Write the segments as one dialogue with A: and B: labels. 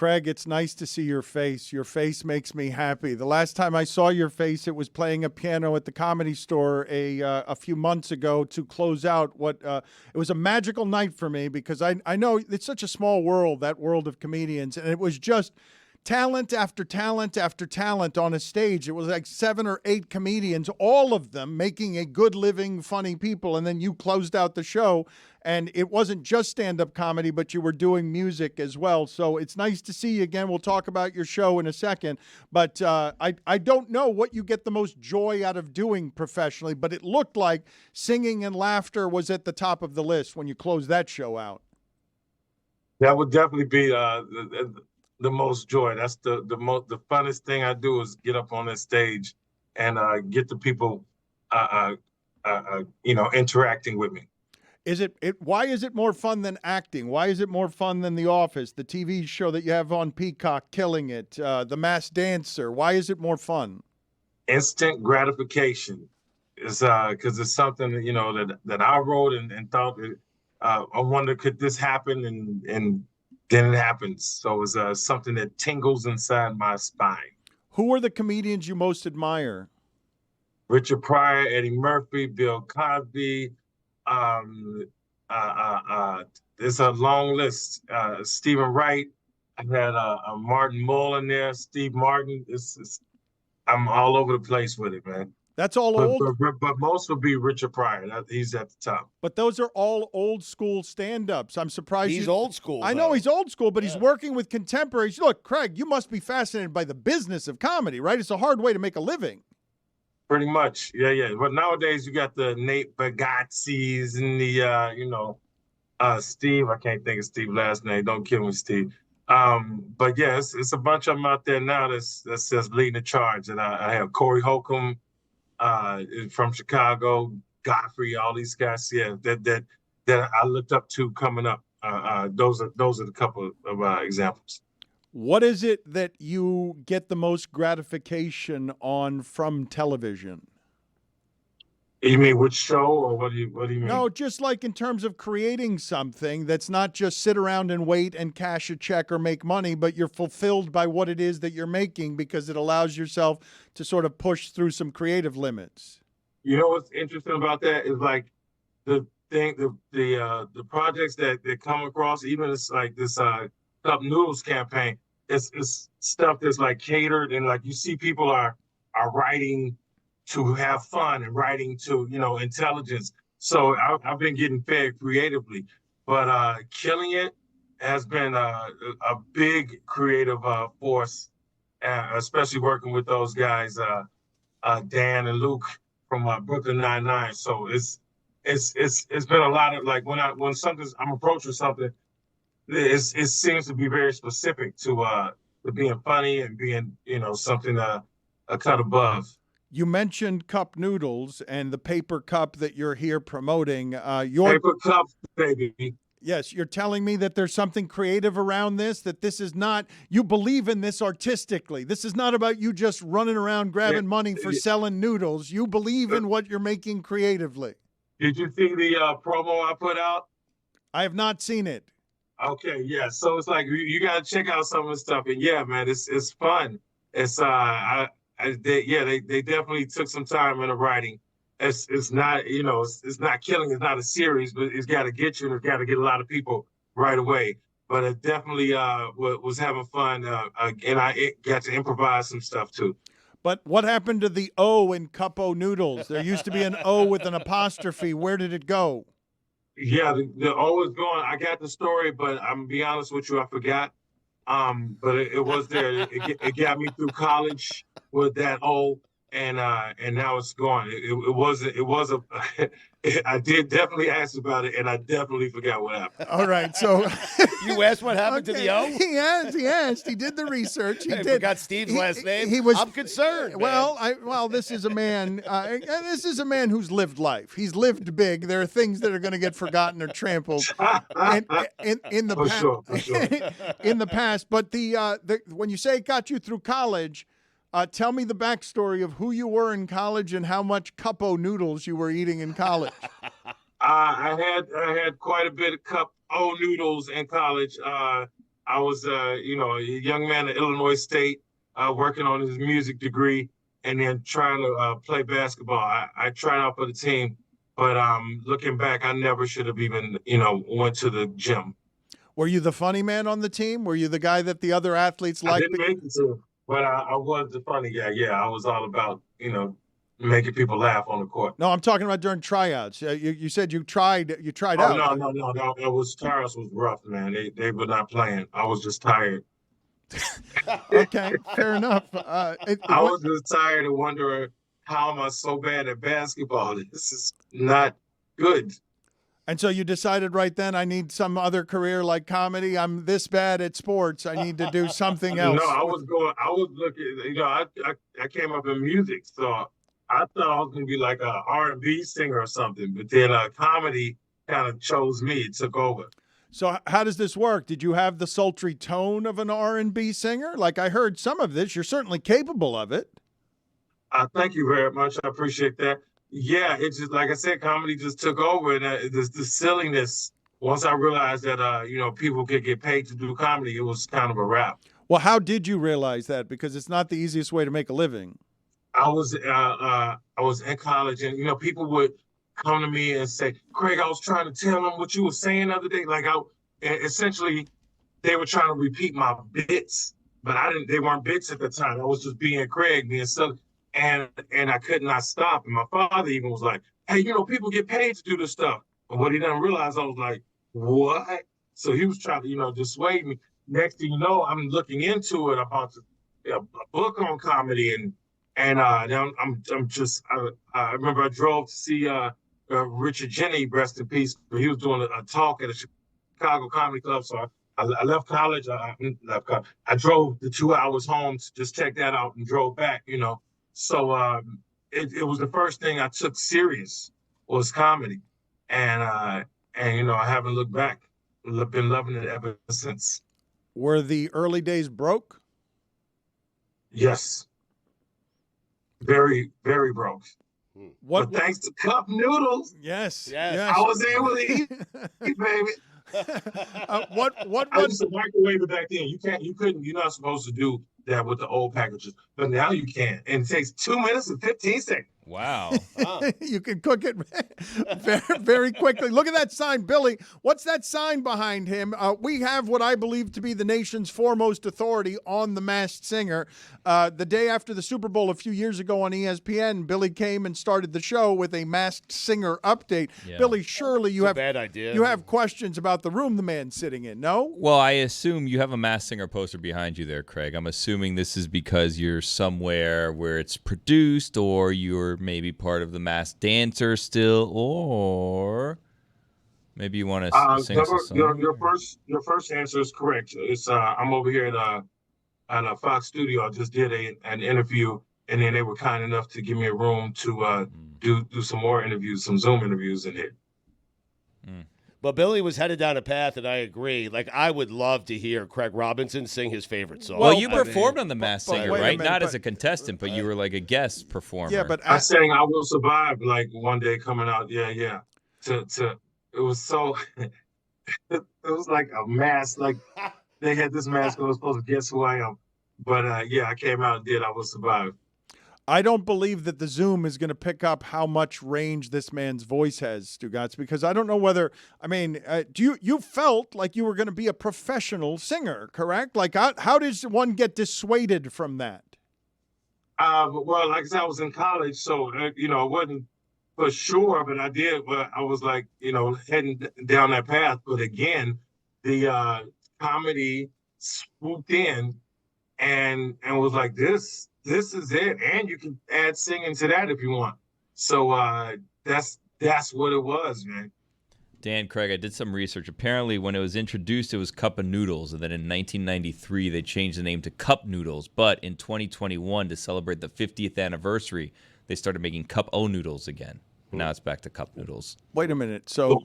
A: Craig, it's nice to see your face. Your face makes me happy. The last time I saw your face, it was playing a piano at the Comedy Store a few months ago to close out what it was a magical night for me, because I know it's such a small world, that world of comedians, and it was just talent after talent after talent on a stage. It was like 7 or 8 comedians, all of them making a good living, funny people. And then you closed out the show, and it wasn't just stand-up comedy, but you were doing music as well. So it's nice to see you again. We'll talk about your show in a second. But I don't know what you get the most joy out of doing professionally, but it looked like singing and laughter was at the top of the list when you closed that show out.
B: That would definitely be the most joy. That's the funnest thing I do, is get up on this stage and get the people interacting with me.
A: Why is it more fun than acting? Why is it more fun than The Office, the TV show that you have on Peacock, killing it, The Masked Dancer? Why is it more fun?
B: Instant gratification is because it's something that I wrote and thought that, I wonder, could this happen, and then it happens. So it's something that tingles inside my spine.
A: Who are the comedians you most admire?
B: Richard Pryor, Eddie Murphy, Bill Cosby. It's a long list. Stephen Wright. I had Martin Mull in there. Steve Martin. I'm all over the place with it, man.
A: That's all old?
B: But most would be Richard Pryor. He's at the top.
A: But those are all old school stand-ups. I'm surprised
C: he's old school.
A: I know he's old school, but he's working with contemporaries. Look, Craig, you must be fascinated by the business of comedy, right? It's a hard way to make a living.
B: Pretty much, yeah. But nowadays you got the Nate Bargatze's and the Steve. I can't think of Steve's last name. Don't kill me, Steve. But yeah, it's a bunch of them out there now that's just leading the charge. And I have Corey Holcomb from Chicago, Godfrey, all these guys, that I looked up to coming up. Those are the couple of examples.
A: What is it that you get the most gratification on from television?
B: You mean which show, or what do you mean?
A: No, just like in terms of creating something that's not just sit around and wait and cash a check or make money, but you're fulfilled by what it is that you're making because it allows yourself to sort of push through some creative limits.
B: You know what's interesting about that is like the projects that come across, even it's like this Cup Noodles campaign. It's stuff that's like catered, and like you see people are writing to have fun and writing to intelligence. So I've been getting fed creatively, but killing it has been a big creative force, especially working with those guys, Dan and Luke from Brooklyn Nine-Nine. So it's been a lot of, like, when I'm approaching something, it seems to be very specific to being funny and being something a cut above.
A: You mentioned Cup Noodles and the paper cup that you're here promoting.
B: Paper cup, baby.
A: Yes, you're telling me that there's something creative around this, that this is not, you believe in this artistically. This is not about you just running around grabbing money for selling noodles. You believe in what you're making creatively.
B: Did you see the promo I put out?
A: I have not seen it.
B: Okay, yeah. So it's like you got to check out some of the stuff, and yeah, man, it's fun. It's they definitely took some time in the writing. It's not it's not killing. It's not a series, but it's got to get you, and it's got to get a lot of people right away. But it definitely was having fun, and I got to improvise some stuff too.
A: But what happened to the O in Cup-O Noodles? There used to be an O with an apostrophe. Where did it go?
B: Yeah, the O is gone. I got the story, but I'm gonna be honest with you, I forgot. But it was there. It got me through college with that O, and now it's gone. I did definitely ask about it, and I definitely forgot what happened.
A: All right, so
C: you asked what happened to the O?
A: He asked. He did the research. He did.
C: Forgot Steve's last name. I'm concerned.
A: Well, this is a man. This is a man who's lived life. He's lived big. There are things that are going to get forgotten or trampled in the past.
B: For sure.
A: In the past, but when you say it got you through college. Tell me the backstory of who you were in college and how much Cup-O noodles you were eating in college.
B: I had quite a bit of Cup-O noodles in college. I was, you know, a young man at Illinois State, working on his music degree, and then trying to play basketball. I tried out for the team, but looking back, I never should have even, you know, went to the gym.
A: Were you the funny man on the team? Were you the guy that the other athletes liked?
B: I didn't make it to, but I was the funny guy. Yeah, I was all about, you know, making people laugh on the court.
A: No, I'm talking about during tryouts. You said you tried out.
B: No. It was tryouts was rough, man. They were not playing. I was just tired.
A: Okay, fair enough.
B: I was just tired of wondering, how am I so bad at basketball? This is not good.
A: And so you decided right then, I need some other career like comedy. I'm this bad at sports. I need to do something else.
B: No, I was looking, you know, I came up in music, so I thought I was going to be like a R&B singer or something, but then comedy kind of chose me. It took over.
A: So how does this work? Did you have the sultry tone of an R&B singer? Like, I heard some of this. You're certainly capable of it.
B: Thank you very much. I appreciate that. Yeah, it's just like I said, comedy just took over, and the silliness. Once I realized that you know, people could get paid to do comedy, it was kind of a wrap.
A: Well, how did you realize that? Because it's not the easiest way to make a living.
B: I was in college, and you know, people would come to me and say, "Craig, I was trying to tell them what you were saying the other day." Like, essentially, they were trying to repeat my bits, but I didn't. They weren't bits at the time. I was just being Craig, being silly. And I could not stop. And my father even was like, "Hey, you know, people get paid to do this stuff." But what he didn't realize, I was like, "What?" So he was trying to, you know, dissuade me. Next thing you know, I'm looking into it about a book on comedy, and now I'm just. I remember I drove to see Richard Jeni, rest in peace. He was doing a talk at a Chicago Comedy Club. So I left college. I drove the 2 hours home to just check that out and drove back. You know. So it was the first thing I took serious was comedy, and you know, I haven't looked back. I've been loving it ever since.
A: Were the early days broke?
B: Yes, very very broke.
A: What?
B: But thanks to cup noodles,
A: Yes.
B: I was able to eat, baby.
A: What
B: I used to microwave it back then. You're not supposed to do that with the old packages, but now you can, and it takes 2 minutes and 15 seconds.
C: Wow.
A: You can cook it very, very quickly. Look at that sign, Billy. What's that sign behind him? We have what I believe to be the nation's foremost authority on The Masked Singer. The day after the Super Bowl a few years ago on ESPN, Billy came and started the show with a Masked Singer update. Yeah. Billy, surely you have
C: bad idea.
A: You have questions about the room the man's sitting in, no?
D: Well, I assume you have a Masked Singer poster behind you there, Craig. I'm assuming this is because you're somewhere where it's produced, or you're maybe part of the Masked Dancer still, or maybe you want to sing us a song.
B: Your first answer is correct. It's I'm over here at a Fox studio. I just did an interview, and then they were kind enough to give me a room to do some more interviews, some Zoom interviews in here.
C: But Billy was headed down a path, and I agree. Like, I would love to hear Craig Robinson sing his favorite song.
D: Well, you performed on The Masked Singer, right? Not as a contestant, but you were like a guest performer.
A: Yeah, but
B: I sang "I Will Survive" like one day coming out. Yeah. It was so. It was like a mask. Like they had this mask. I was supposed to guess who I am. But yeah, I came out and did "I Will Survive."
A: I don't believe that the Zoom is going to pick up how much range this man's voice has, Stugotz, because I don't know whether, I mean, you felt like you were going to be a professional singer, correct? Like, how does one get dissuaded from that?
B: Well, like I said, I was in college, so, you know, I wasn't for sure, but I did, but I was like, you know, heading down that path. But again, the comedy swooped in and was like, this is it, and you can add singing to that if you want. So that's what it was, man.
D: Dan, Craig, I did some research. Apparently, when it was introduced, it was Cup of Noodles, and then in 1993, they changed the name to Cup Noodles. But in 2021, to celebrate the 50th anniversary, they started making Cup O Noodles again. Now it's back to Cup Noodles.
A: Wait a minute. So,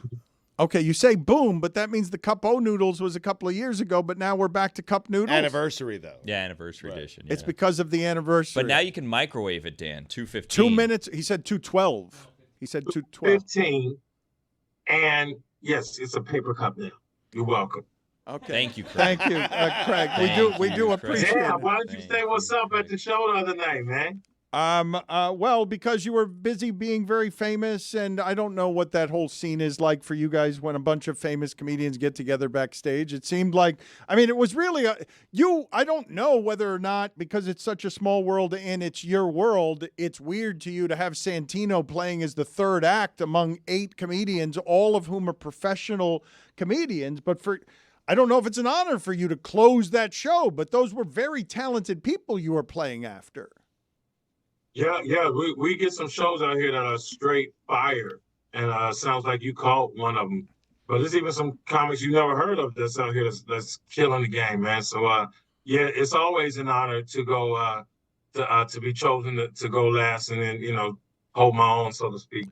A: okay, you say boom, but that means the Cup O Noodles was a couple of years ago, but now we're back to Cup Noodles?
C: Anniversary, though.
D: Yeah, anniversary edition. Yeah.
A: It's because of the anniversary.
D: But now you can microwave it, Dan. 2:15.
A: 2 minutes. He said 2:12. He said 2:12.
B: 15. And yes, it's a paper cup now. You're welcome.
A: Okay.
D: Thank you, Craig.
A: Thank you, Craig.
D: Thank
A: we do
D: you,
A: appreciate
B: Yeah,
A: it.
B: why don't you
D: Thank
B: say what's
D: you,
B: up
D: Craig.
B: at the show the other night, man?
A: Well, because you were busy being very famous, and I don't know what that whole scene is like for you guys when a bunch of famous comedians get together backstage. It seemed like, I mean, it was really I don't know whether or not, because it's such a small world and it's your world, it's weird to you to have Santino playing as the third act among 8 comedians, all of whom are professional comedians. But I don't know if it's an honor for you to close that show, but those were very talented people you were playing after.
B: Yeah, we get some shows out here that are straight fire, and sounds like you caught one of them. But there's even some comics you never heard of that's out here that's killing the game, man. So yeah, it's always an honor to go to be chosen to go last, and then hold my own, so to speak.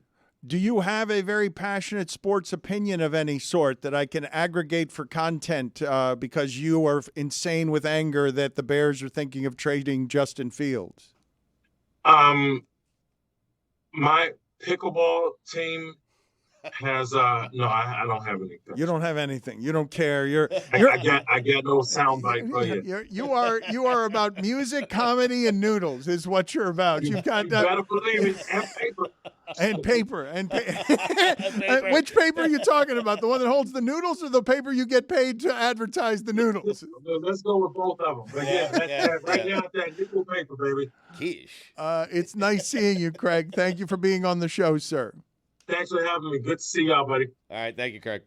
A: Do you have a very passionate sports opinion of any sort that I can aggregate for content because you are insane with anger that the Bears are thinking of trading Justin Fields?
B: My pickleball team has no, I don't have anything.
A: You don't have anything. You don't care.
B: I get no soundbite for you.
A: You are about music, comedy, and noodles is what you're about. You've got
B: You better believe it, and paper.
A: and paper. Which paper are you talking about? The one that holds the noodles, or the paper you get paid to advertise the noodles?
B: Let's go with both of them. But right now, that nickel paper, baby.
C: Quiche.
A: It's nice seeing you, Craig. Thank you for being on the show, sir.
B: Thanks for having me. Good to see y'all, buddy.
C: All right, thank you, Craig.